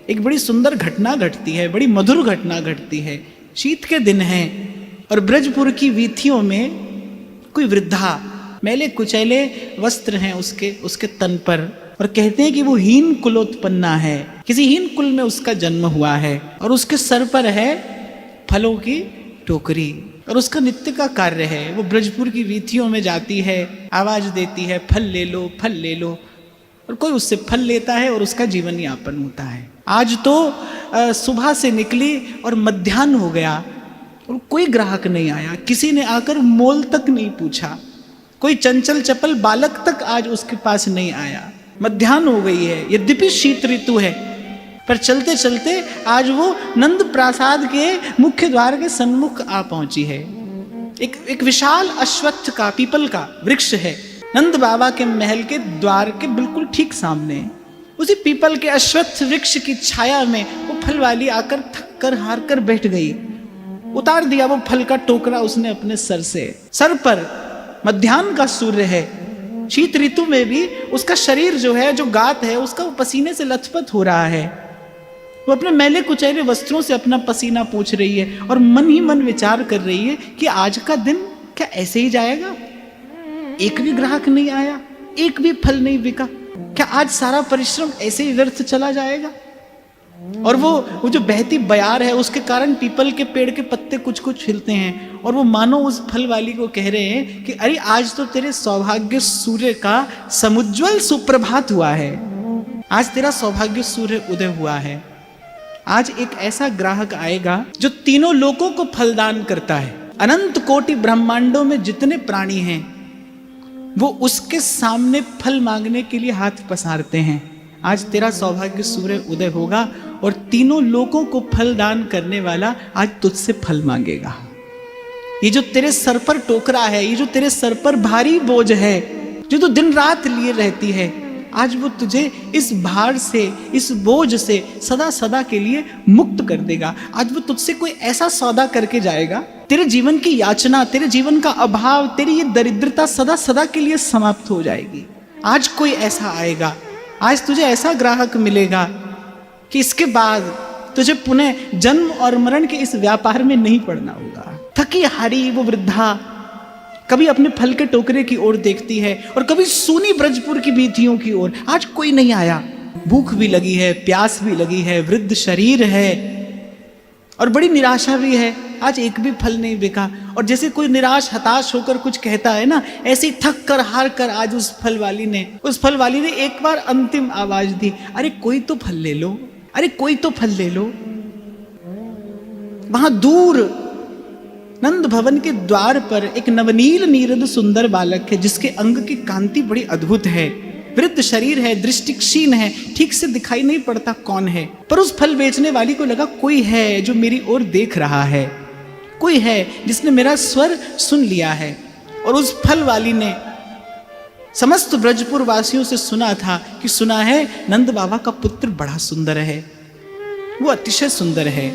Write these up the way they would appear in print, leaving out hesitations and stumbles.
एक बड़ी सुंदर घटना घटती है, बड़ी मधुर घटना घटती है। शीत के दिन है और ब्रजपुर की वीथियों में कोई वृद्धा, मैले कुचैले वस्त्र हैं उसके तन पर, और कहते हैं कि वो हीन कुलोत्पन्ना है, किसी हीन कुल में उसका जन्म हुआ है, और उसके सर पर है फलों की टोकरी, और उसका नित्य का कार्य है वो ब्रजपुर की वीथियों में जाती है, आवाज देती है फल ले लो, फल ले लो, और कोई उससे फल लेता है और उसका जीवन यापन होता है। आज तो सुबह से निकली और मध्याह्न हो गया और कोई ग्राहक नहीं आया, किसी ने आकर मोल तक नहीं पूछा, कोई चंचल चपल बालक तक आज उसके पास नहीं आया। मध्याह्न हो गई है, यद्यपि शीत ऋतु है, पर चलते चलते आज वो नंद प्रासाद के मुख्य द्वार के सन्मुख आ पहुंची है। एक विशाल अश्वत्थ का, पीपल का वृक्ष है नंद बाबा के महल के द्वार के बिल्कुल ठीक सामने। उसी पीपल के अश्वत्थ वृक्ष की छाया में वो फल वाली आकर थक कर हार कर बैठ गई। उतार दिया वो फल का टोकरा उसने अपने सर से। सर पर मध्याह्न का सूर्य है, शीत ऋतु में भी उसका शरीर जो है, जो गात है उसका, वो पसीने से लथपथ हो रहा है। वो अपने मैले कुचैले वस्त्रों से अपना पसीना पोंछ रही है और मन ही मन विचार कर रही है कि आज का दिन क्या ऐसे ही जाएगा? एक भी ग्राहक नहीं आया, एक भी फल नहीं बिका, क्या आज सारा परिश्रम ऐसे ही व्यर्थ चला जाएगा? और वो जो बहती बयार है उसके कारण पीपल के पेड़ के पत्ते कुछ कुछ हिलते हैं, और वो मानो उस फल वाली को कह रहे हैं कि अरे आज तो तेरे सौभाग्य सूर्य का समुज्वल सुप्रभात हुआ है, आज तेरा सौभाग्य सूर्य उदय हुआ है। आज एक ऐसा ग्राहक आएगा जो तीनों लोकों को फलदान करता है। अनंत कोटि ब्रह्मांडों में जितने प्राणी हैं वो उसके सामने फल मांगने के लिए हाथ पसारते हैं। आज तेरा सौभाग्य सूर्य उदय होगा और तीनों लोगों को फल दान करने वाला आज तुझसे फल मांगेगा। ये जो तेरे सर पर टोकरा है, ये जो तेरे सर पर भारी बोझ है, जो तू दिन रात लिए रहती है, आज वो तुझे इस भार से, इस बोझ से सदा सदा के लिए मुक्त कर देगा। आज वो तुझसे कोई ऐसा सौदा करके जाएगा, तेरे जीवन की याचना, तेरे जीवन का अभाव, तेरी ये दरिद्रता सदा सदा के लिए समाप्त हो जाएगी। आज कोई ऐसा आएगा, आज तुझे ऐसा ग्राहक मिलेगा कि इसके बाद तुझे पुनः जन्म और मरण के इस व्यापार में नहीं पड़ना होगा। थकी हारी वो वृद्धा कभी अपने फल के टोकरे की ओर देखती है और कभी सूनी ब्रजपुर की वीथियों की ओर। आज कोई नहीं आया, भूख भी लगी है, प्यास भी लगी है, वृद्ध शरीर है और बड़ी निराशा भी है। आज एक भी फल नहीं बिका, और जैसे कोई निराश हताश होकर कुछ कहता है ना, ऐसे ही थक कर हार कर आज उस फल वाली ने एक बार अंतिम आवाज दी, अरे कोई तो फल ले लो, अरे कोई तो फल ले लो। वहां दूर नंद भवन के द्वार पर एक नवनील नीरद सुंदर बालक है जिसके अंग की कांति बड़ी अद्भुत है। वृद्ध शरीर है, दृष्टि क्षीण है, ठीक से दिखाई नहीं पड़ता कौन है, पर उस फल बेचने वाली को लगा कोई है जो मेरी ओर देख रहा है, कोई है जिसने मेरा स्वर सुन लिया है। और उस फल वाली ने समस्त ब्रजपुर वासियों से सुना था कि सुना है नंद बाबा का पुत्र बड़ा सुंदर है, वो अतिशय सुंदर है,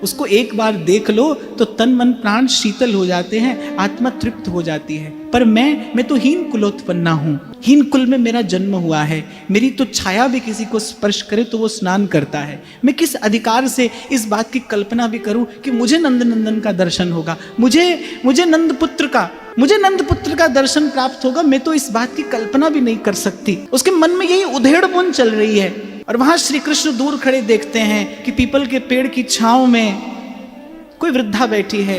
उसको एक बार देख लो तो तन मन प्राण शीतल हो जाते हैं, आत्मा तृप्त हो जाती है। पर मैं तो हीन कुलोत्पन्ना हूँ, हीन कुल में मेरा जन्म हुआ है, मेरी तो छाया भी किसी को स्पर्श करे तो वो स्नान करता है। मैं किस अधिकार से इस बात की कल्पना भी करूं कि मुझे नंद नंदन का दर्शन होगा, मुझे नंद पुत्र का दर्शन प्राप्त होगा। मैं तो इस बात की कल्पना भी नहीं कर सकती। उसके मन में यही उधेड़ बुन चल रही है। और वहां श्री कृष्ण दूर खड़े देखते हैं कि पीपल के पेड़ की छांव में कोई वृद्धा बैठी है,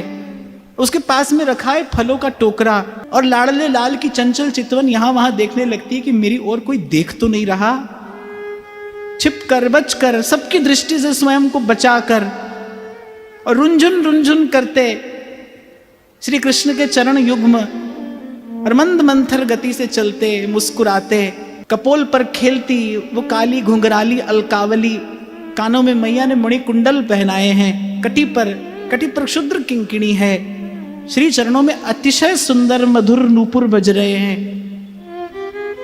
उसके पास में रखा है फलों का टोकरा, और लाडले लाल की चंचल चितवन यहां वहां देखने लगती है कि मेरी ओर कोई देख तो नहीं रहा। छिप कर, बच कर, सबकी दृष्टि से स्वयं को बचाकर और रुंझुन रुंझुन करते श्री कृष्ण के चरण युग्म और मंद मंथर गति से चलते, मुस्कुराते, कपोल पर खेलती वो काली घुंघराली अलकावली, कानों में मैया ने मणिकुंडल पहनाए हैं, कटी पर क्षुद्र किंकिणी है, श्री चरणों में अतिशय सुंदर मधुर नूपुर बज रहे हैं।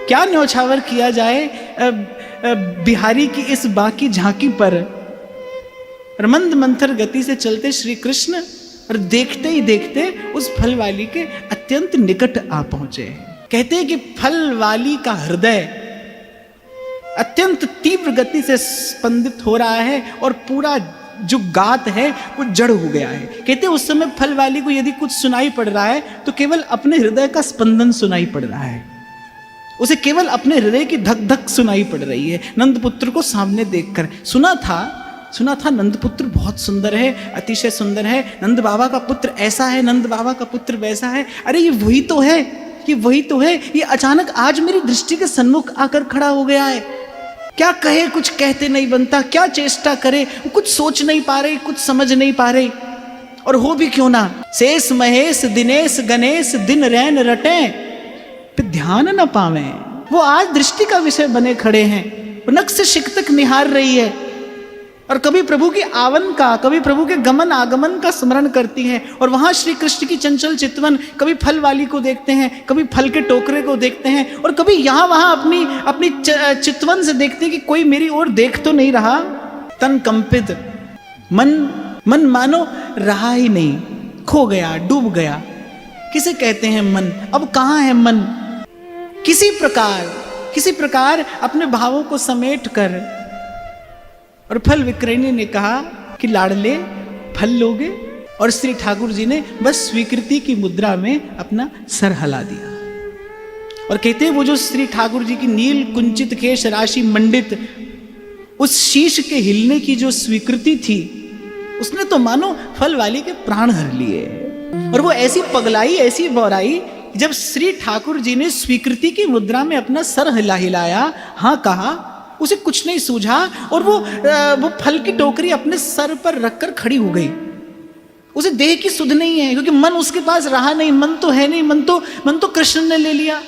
क्या न्यौछावर किया जाए बिहारी की इस बाकी झांकी पर। मंद मंथर गति से चलते श्री कृष्ण और देखते ही देखते उस फल वाली के अत्यंत निकट आ पहुंचे। कहते हैं कि फल वाली का हृदय अत्यंत तीव्र गति से स्पंदित हो रहा है और पूरा जो गात है वो जड़ हो गया है। कहते उस समय फल वाली को यदि कुछ सुनाई पड़ रहा है तो केवल अपने हृदय का स्पंदन सुनाई पड़ रहा है, उसे केवल अपने हृदय की धक धक सुनाई पड़ रही है। नंदपुत्र को सामने देखकर सुना था नंदपुत्र बहुत सुंदर है, अतिशय सुंदर है, नंद बाबा का पुत्र ऐसा है, नंद बाबा का पुत्र वैसा है। अरे ये वही तो है, ये वही तो है। ये अचानक आज मेरी दृष्टि के सन्मुख आकर खड़ा हो गया है। क्या कहे, कुछ कहते नहीं बनता, क्या चेष्टा करे, कुछ सोच नहीं पा रहे, कुछ समझ नहीं पा रहे। और हो भी क्यों ना, शेष महेश दिनेश गणेश दिन रैन रटे पे ध्यान न पावे। वो आज दृष्टि का विषय बने खड़े हैं, वो नख से शिक तक निहार रही है और कभी प्रभु की आवन का, कभी प्रभु के गमन आगमन का स्मरण करती है। और वहां श्री कृष्ण की चंचल चितवन, कभी फल वाली को देखते हैं, कभी फल के टोकरे को देखते हैं, और कभी यहां वहां अपनी चितवन से देखते हैं कि कोई मेरी ओर देख तो नहीं रहा। तन कंपित, मन मानो रहा ही नहीं, खो गया, डूब गया। किसे कहते हैं मन? अब कहां है मन? किसी प्रकार अपने भावों को समेट कर, और फल विक्रयणी ने कहा कि लाडले फल लोगे, और श्री ठाकुर जी ने बस स्वीकृति की मुद्रा में अपना सर हिला दिया। और कहते हैं वो जो श्री ठाकुर जी की नील कुंचित केश राशि मंडित उस शीश के हिलने की जो स्वीकृति थी, उसने तो मानो फल वाली के प्राण हर लिए। और वो ऐसी पगलाई, ऐसी बौराई, जब श्री ठाकुर जी ने स्वीकृति की मुद्रा में अपना सर हिलाया, हाँ कहा, उसे कुछ नहीं सूझा, और वो फल की टोकरी अपने सर पर रखकर खड़ी हो गई। उसे देह की सुध नहीं है, क्योंकि मन उसके पास रहा नहीं, मन तो है नहीं, मन तो कृष्ण ने ले लिया।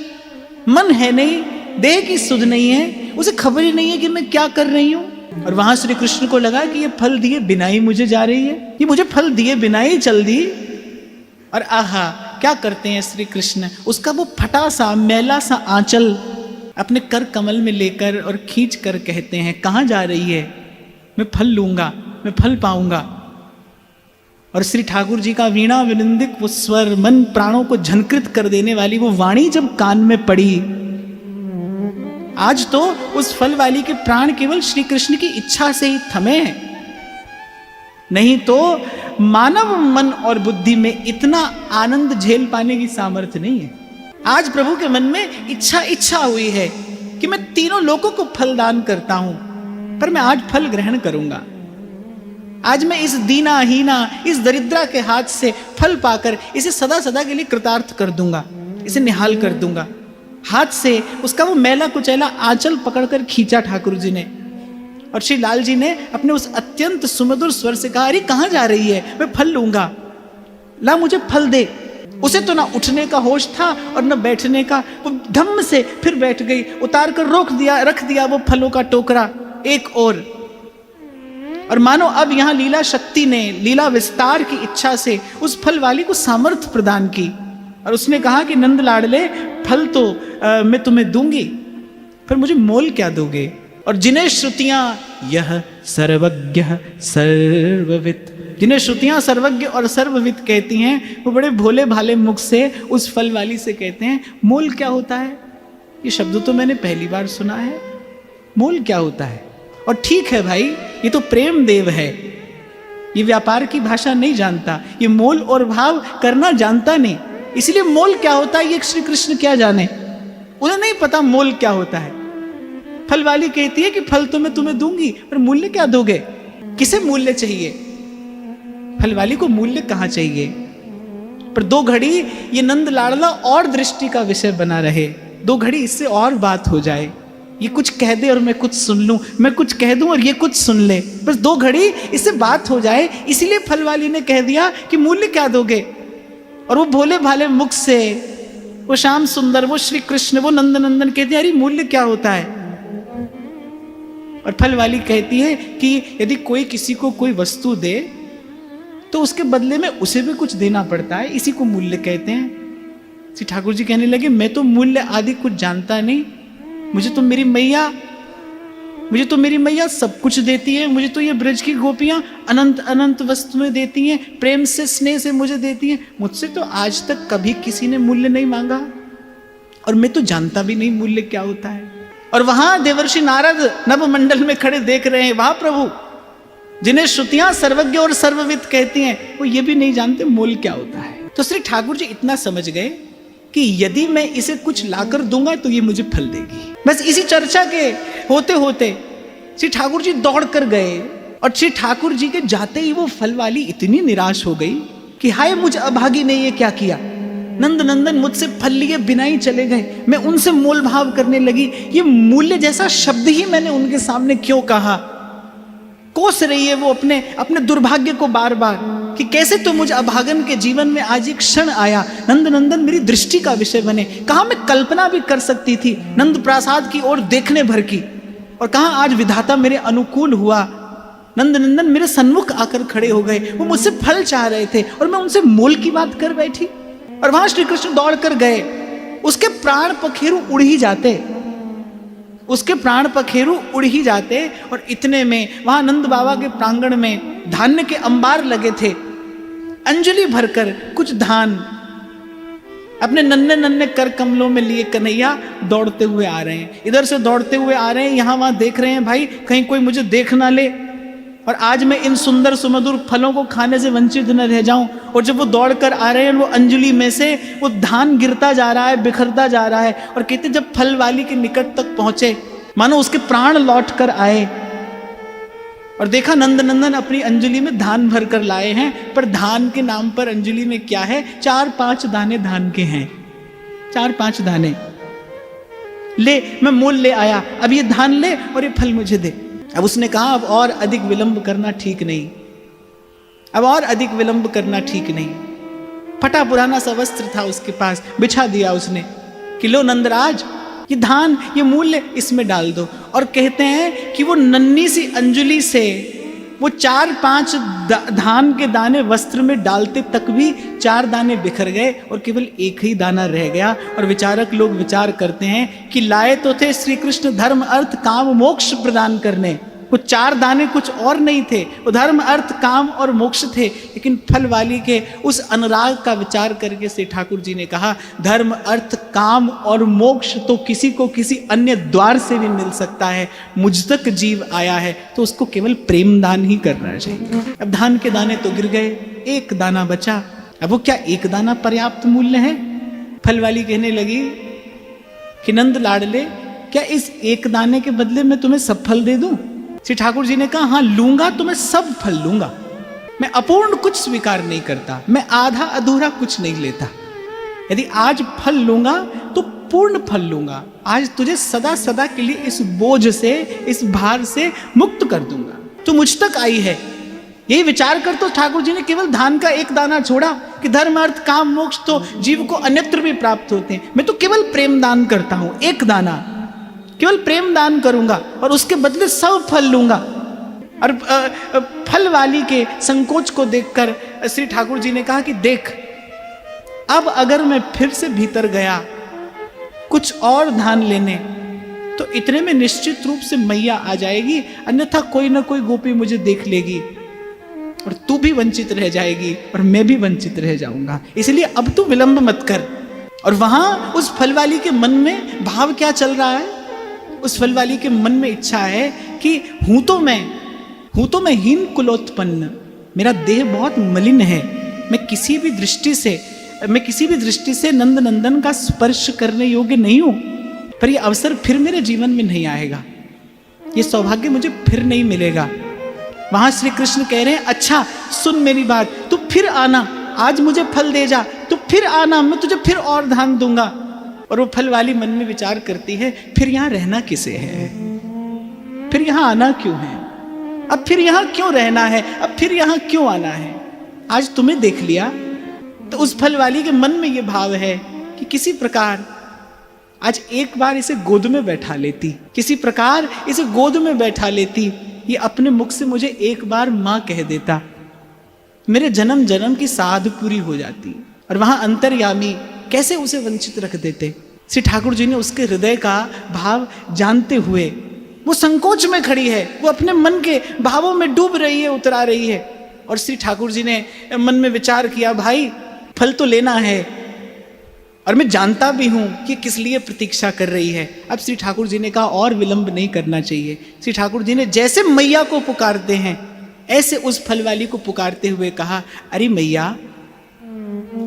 मन है नहीं, देह की सुध नहीं है, उसे खबर ही नहीं है कि मैं क्या कर रही हूं। और वहां श्री कृष्ण को लगा कि ये फल दिए बिना ही मुझे जा रही है, ये मुझे फल दिए बिना ही चल दी। और आहा, क्या करते हैं श्री कृष्ण, उसका वो फटा सा मैला सा आंचल अपने कर कमल में लेकर और खींच कर कहते हैं, कहाँ जा रही है? मैं फल लूंगा, मैं फल पाऊंगा। और श्री ठाकुर जी का वीणा विनिंदिक वो स्वर, मन प्राणों को झंकृत कर देने वाली वो वाणी जब कान में पड़ी, आज तो उस फल वाली के प्राण केवल श्री कृष्ण की इच्छा से ही थमे हैं, नहीं तो मानव मन और बुद्धि में इतना आनंद झेल पाने की सामर्थ्य नहीं है। आज प्रभु के मन में इच्छा हुई है कि मैं तीनों लोगों को फल दान करता हूं, पर मैं आज फल ग्रहण करूंगा। आज मैं इस दीना हीना, इस दरिद्रा के हाथ से फल पाकर इसे सदा सदा के लिए कृतार्थ कर दूंगा, इसे निहाल कर दूंगा। हाथ से उसका वो मैला कुचैला आंचल पकड़कर खींचा ठाकुर जी ने, और श्री लाल जी ने अपने उस अत्यंत सुमधुर स्वर से कहा, अरे कहां जा रही है? मैं फल लूंगा, ला मुझे फल दे। उसे तो ना उठने का होश था और ना बैठने का, वो धम्म से फिर बैठ गई, उतार कर रख दिया वो फलों का टोकरा एक और मानो अब यहां लीला शक्ति ने लीला विस्तार की इच्छा से उस फल वाली को सामर्थ्य प्रदान की। और उसने कहा कि नंद लाडले, फल तो मैं तुम्हें दूंगी, पर मुझे मोल क्या दोगे? और जिन्हें श्रुतियां यह सर्वज्ञ सर्ववित, जिन्हें श्रुतियां सर्वज्ञ और सर्ववित कहती हैं, वो बड़े भोले भाले मुख से उस फल वाली से कहते हैं, मोल क्या होता है? ये शब्द तो मैंने पहली बार सुना है, मोल क्या होता है? और ठीक है भाई, ये तो प्रेम देव है, ये व्यापार की भाषा नहीं जानता, ये मोल और भाव करना जानता नहीं, इसलिए मोल क्या होता है ये श्री कृष्ण क्या जाने, उन्हें नहीं पता मोल क्या होता है। फल वाली कहती है कि फल तो मैं तुम्हें दूंगी, पर मूल्य क्या दोगे? किसे मूल्य चाहिए? फल वाली को मूल्य कहां चाहिए? पर दो घड़ी ये नंद लाडला और दृष्टि का विषय बना रहे, दो घड़ी इससे और बात हो जाए, ये कुछ कह दे और मैं कुछ सुन लूं, मैं कुछ कह दूं और ये कुछ सुन ले, बस दो घड़ी इससे बात हो जाए। इसीलिए फल वाली ने कह दिया कि मूल्य क्या दोगे? और वो भोले भाले मुख से वो श्याम सुंदर, वो श्री कृष्ण, वो नंद नंदन कहते हैं, अरे मूल्य क्या होता है? और फल वाली कहती है कि यदि कोई किसी को कोई वस्तु दे तो उसके बदले में उसे भी कुछ देना पड़ता है, इसी को मूल्य कहते हैं। श्री ठाकुर जी कहने लगे, मैं तो मूल्य आदि कुछ जानता नहीं, मुझे तो मेरी मैया सब कुछ देती है, मुझे तो ये ब्रज की गोपियां अनंत अनंत वस्तुएं देती हैं, प्रेम से स्नेह से मुझे देती हैं, मुझसे तो आज तक कभी किसी ने मूल्य नहीं मांगा, और मैं तो जानता भी नहीं मूल्य क्या होता है। और वहां देवर्षि नारद नवमंडल में खड़े देख रहे हैं, वहां प्रभु जिन्हें श्रुतियां सर्वज्ञ और सर्वविद कहती हैं, वो ये भी नहीं जानते मोल क्या होता है। तो श्री ठाकुर जी इतना समझ गए कि यदि मैं इसे कुछ लाकर दूंगा तो ये मुझे फल देगी। बस इसी चर्चा के होते होते श्री ठाकुर जी दौड़ कर गए, और श्री ठाकुर जी के जाते ही वो फल वाली इतनी निराश हो गई कि हाय मुझ अभागी ने ये क्या किया, नंद नंदन मुझसे फल लिए बिना ही चले गए। मैं उनसे मोल भाव करने लगी, ये मूल्य जैसा शब्द ही मैंने उनके सामने क्यों कहा। कोस रही है वो अपने अपने दुर्भाग्य को बार बार कि कैसे तो मुझ अभागन के जीवन में आज एक क्षण आया, नंद नंदन मेरी दृष्टि का विषय बने। कहाँ मैं कल्पना भी कर सकती थी नंद प्रासाद की ओर देखने भर की, और कहाँ आज विधाता मेरे अनुकूल हुआ, नंद नंदन मेरे सन्मुख आकर खड़े हो गए। वो मुझसे फल चाह रहे थे और मैं उनसे मोल की बात कर बैठी। और वहां श्री कृष्ण दौड़ कर गए, उसके प्राण पखेरु उड़ ही जाते, उसके प्राण पखेरु उड़ ही जाते। और इतने में वहां नंद बाबा के प्रांगण में धान्य के अंबार लगे थे, अंजलि भरकर कुछ धान अपने नन्हे नन्हे कर कमलों में लिए कन्हैया दौड़ते हुए आ रहे हैं, इधर से दौड़ते हुए आ रहे हैं, यहां वहां देख रहे हैं भाई कहीं कोई मुझे देख ना ले, और आज मैं इन सुंदर सुमधुर फलों को खाने से वंचित न रह जाऊं। और जब वो दौड़ कर आ रहे हैं, वो अंजलि में से वो धान गिरता जा रहा है, बिखरता जा रहा है, और कहते जब फल वाली के निकट तक पहुंचे मानो उसके प्राण लौट कर आए, और देखा नंद नंदन अपनी अंजलि में धान भर कर लाए हैं। पर धान के नाम पर अंजलि में क्या है, 4-5 दाने धान के हैं, 4-5 दाने ले, मैं मोल ले आया, अब ये धान ले और ये फल मुझे दे। अब उसने कहा अब और अधिक विलंब करना ठीक नहीं, अब और अधिक विलंब करना ठीक नहीं। फटा पुराना सा वस्त्र था उसके पास, बिछा दिया उसने कि लो नंदराज ये धान ये मूल्य इसमें डाल दो। और कहते हैं कि वो नन्ही सी अंजलि से वो 4-5 धान के दाने वस्त्र में डालते तक भी 4 दाने बिखर गए और केवल एक ही दाना रह गया। और विचारक लोग विचार करते हैं कि लाए तो थे श्री कृष्ण धर्म अर्थ काम मोक्ष प्रदान करने, वो 4 दाने कुछ और नहीं थे, वो धर्म अर्थ काम और मोक्ष थे। लेकिन फल वाली के उस अनुराग का विचार करके श्री ठाकुर जी ने कहा धर्म अर्थ काम और मोक्ष तो किसी को किसी अन्य द्वार से भी मिल सकता है, मुझ तक जीव आया है तो उसको केवल प्रेम दान ही करना चाहिए। अब धान के दाने तो गिर गए, एक दाना बचा। अब वो क्या एक दाना पर्याप्त मूल्य है? फल वाली कहने लगी कि नंद लाडले क्या इस एक दाने के बदले में तुम्हें सब फल दे दूं? श्री ठाकुर जी ने कहा हाँ लूंगा तो मैं सब फल लूंगा, मैं अपूर्ण कुछ स्वीकार नहीं करता, मैं आधा अधूरा कुछ नहीं लेता। यदि आज फल लूंगा तो पूर्ण फल लूंगा, आज तुझे सदा सदा के लिए इस बोझ से इस भार से मुक्त कर दूंगा, तू मुझ तक आई है। यही विचार कर तो ठाकुर जी ने केवल धान का एक दाना छोड़ा कि धर्म अर्थ काम मोक्ष तो जीव को अन्यत्र भी प्राप्त होते हैं, मैं तो केवल प्रेम दान करता हूं, एक दाना केवल प्रेम दान करूंगा और उसके बदले सब फल लूंगा। और फल वाली के संकोच को देखकर श्री ठाकुर जी ने कहा कि देख अब अगर मैं फिर से भीतर गया कुछ और धान लेने तो इतने में निश्चित रूप से मैया आ जाएगी, अन्यथा कोई ना कोई गोपी मुझे देख लेगी और तू भी वंचित रह जाएगी और मैं भी वंचित रह जाऊंगा, इसलिए अब तू विलंब मत कर। और वहां उस फल वाली के मन में भाव क्या चल रहा है? उस फल वाली के मन में इच्छा है कि हूं तो मैं हीन कुलोत्पन्न, मेरा देह बहुत मलिन है, मैं किसी भी दृष्टि से नंद नंदन का स्पर्श करने योग्य नहीं हूं, पर यह अवसर फिर मेरे जीवन में नहीं आएगा, ये सौभाग्य मुझे फिर नहीं मिलेगा। वहां श्री कृष्ण कह रहे हैं अच्छा सुन मेरी बात, तू फिर आना, आज मुझे फल दे जा, तू फिर आना, मैं तुझे फिर और धान दूंगा। और वो फल वाली मन में विचार करती है फिर यहां रहना किसे है, फिर यहां आना क्यों है, अब फिर यहां क्यों रहना है, अब फिर यहां क्यों आना है, आज तुम्हें देख लिया। तो उस फल वाली के मन में ये भाव है कि किसी प्रकार आज एक बार इसे गोद में बैठा लेती, किसी प्रकार इसे गोद में बैठा लेती, ये अपने मुख से मुझे एक बार मां कह देता, मेरे जन्म जन्म की साध पूरी हो जाती। और वहां अंतर्यामी कैसे उसे वंचित रख देते। श्री ठाकुर जी ने उसके हृदय का भाव जानते हुए, वो संकोच में खड़ी है, वो अपने मन के भावों में डूब रही है, उतरा रही है। और श्री ठाकुर जी ने मन में विचार किया भाई फल तो लेना है, और मैं जानता भी हूं कि किस लिए प्रतीक्षा कर रही है। अब श्री ठाकुर जी ने कहा और विलंब नहीं करना चाहिए। श्री ठाकुर जी ने जैसे मैया को पुकारते हैं ऐसे उस फल वाली को पुकारते हुए कहा, अरे मैया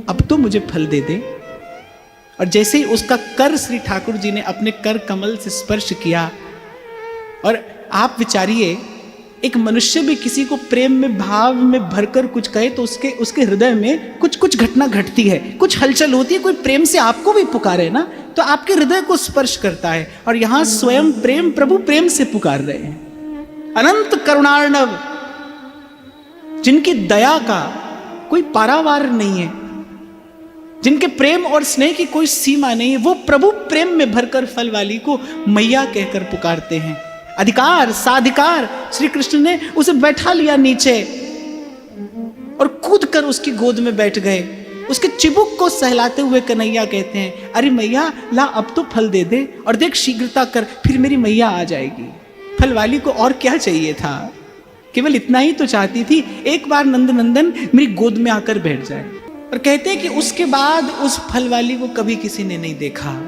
अब तो मुझे फल दे दे। और जैसे ही उसका कर श्री ठाकुर जी ने अपने कर कमल से स्पर्श किया, और आप विचारिए एक मनुष्य भी किसी को प्रेम में भाव में भरकर कुछ कहे तो उसके हृदय में कुछ घटना घटती है, कुछ हलचल होती है। कोई प्रेम से आपको भी पुकारे ना तो आपके हृदय को स्पर्श करता है। और यहां स्वयं प्रेम, प्रभु प्रेम से पुकार रहे हैं। अनंत करुणार्णव, जिनकी दया का कोई पारावार नहीं है, जिनके प्रेम और स्नेह की कोई सीमा नहीं है, वो प्रभु प्रेम में भरकर फल वाली को मैया कहकर पुकारते हैं। अधिकार साधिकार श्री कृष्ण ने उसे बैठा लिया नीचे और कूद कर उसकी गोद में बैठ गए। उसके चिबुक को सहलाते हुए कन्हैया कहते हैं, अरे मैया ला अब तो फल दे दे, और देख शीघ्रता कर, फिर मेरी मैया आ जाएगी। फल वाली को और क्या चाहिए था, केवल इतना ही तो चाहती थी, एक बार नंद नंदन मेरी गोद में आकर बैठ जाए। और कहते हैं कि उसके बाद उस फल वाली को कभी किसी ने नहीं देखा।